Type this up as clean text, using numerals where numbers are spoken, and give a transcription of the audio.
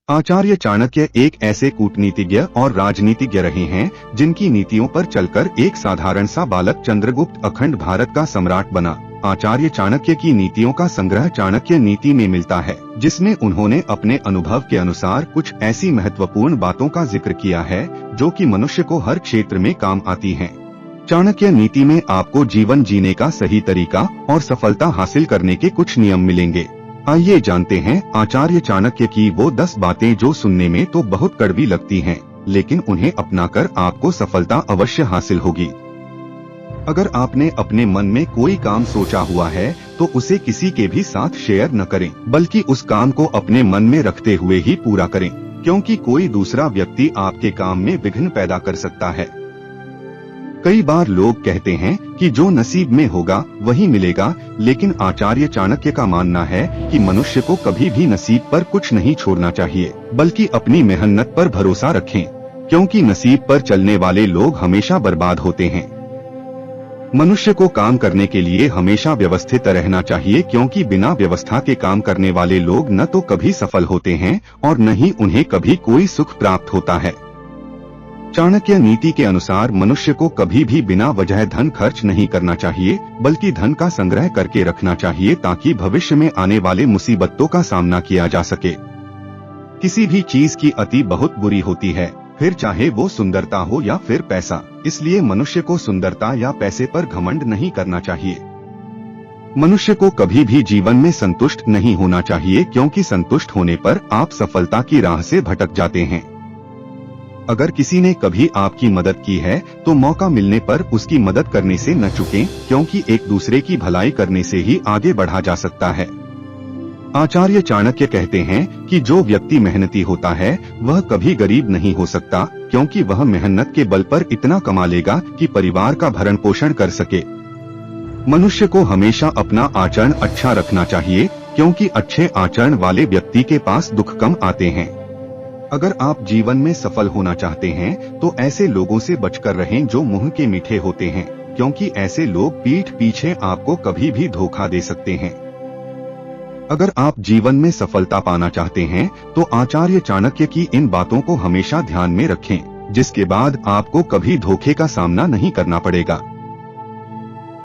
आचार्य चाणक्य एक ऐसे कूटनीतिज्ञ और राजनीतिज्ञ रहे हैं जिनकी नीतियों पर चलकर एक साधारण सा बालक चंद्रगुप्त अखंड भारत का सम्राट बना। आचार्य चाणक्य की नीतियों का संग्रह चाणक्य नीति में मिलता है, जिसमें उन्होंने अपने अनुभव के अनुसार कुछ ऐसी महत्वपूर्ण बातों का जिक्र किया है जो कि मनुष्य को हर क्षेत्र में काम आती हैं। चाणक्य नीति में आपको जीवन जीने का सही तरीका और सफलता हासिल करने के कुछ नियम मिलेंगे। आइए जानते हैं आचार्य चाणक्य की वो 10 बातें जो सुनने में तो बहुत कड़वी लगती हैं, लेकिन उन्हें अपनाकर आपको सफलता अवश्य हासिल होगी। अगर आपने अपने मन में कोई काम सोचा हुआ है तो उसे किसी के भी साथ शेयर न करें, बल्कि उस काम को अपने मन में रखते हुए ही पूरा करें, क्योंकि कोई दूसरा व्यक्ति आपके काम में विघ्न पैदा कर सकता है। कई बार लोग कहते हैं कि जो नसीब में होगा वही मिलेगा, लेकिन आचार्य चाणक्य का मानना है कि मनुष्य को कभी भी नसीब पर कुछ नहीं छोड़ना चाहिए, बल्कि अपनी मेहनत पर भरोसा रखें, क्योंकि नसीब पर चलने वाले लोग हमेशा बर्बाद होते हैं। मनुष्य को काम करने के लिए हमेशा व्यवस्थित रहना चाहिए, क्योंकि बिना व्यवस्था के काम करने वाले लोग न तो कभी सफल होते हैं और न ही उन्हें कभी कोई सुख प्राप्त होता है। चाणक्य नीति के अनुसार मनुष्य को कभी भी बिना वजह धन खर्च नहीं करना चाहिए, बल्कि धन का संग्रह करके रखना चाहिए ताकि भविष्य में आने वाले मुसीबतों का सामना किया जा सके। किसी भी चीज की अति बहुत बुरी होती है, फिर चाहे वो सुंदरता हो या फिर पैसा। इसलिए मनुष्य को सुंदरता या पैसे पर घमंड नहीं करना चाहिए। मनुष्य को कभी भी जीवन में संतुष्ट नहीं होना चाहिए, क्योंकि संतुष्ट होने पर आप सफलता की राह से भटक जाते हैं। अगर किसी ने कभी आपकी मदद की है तो मौका मिलने पर उसकी मदद करने से न चूकें, क्योंकि एक दूसरे की भलाई करने से ही आगे बढ़ा जा सकता है। आचार्य चाणक्य कहते हैं कि जो व्यक्ति मेहनती होता है वह कभी गरीब नहीं हो सकता, क्योंकि वह मेहनत के बल पर इतना कमा लेगा कि परिवार का भरण पोषण कर सके। मनुष्य को हमेशा अपना आचरण अच्छा रखना चाहिए, क्योंकि अच्छे आचरण वाले व्यक्ति के पास दुख कम आते हैं। अगर आप जीवन में सफल होना चाहते हैं तो ऐसे लोगों से बचकर रहें जो मुंह के मीठे होते हैं, क्योंकि ऐसे लोग पीठ पीछे आपको कभी भी धोखा दे सकते हैं। अगर आप जीवन में सफलता पाना चाहते हैं तो आचार्य चाणक्य की इन बातों को हमेशा ध्यान में रखें, जिसके बाद आपको कभी धोखे का सामना नहीं करना पड़ेगा।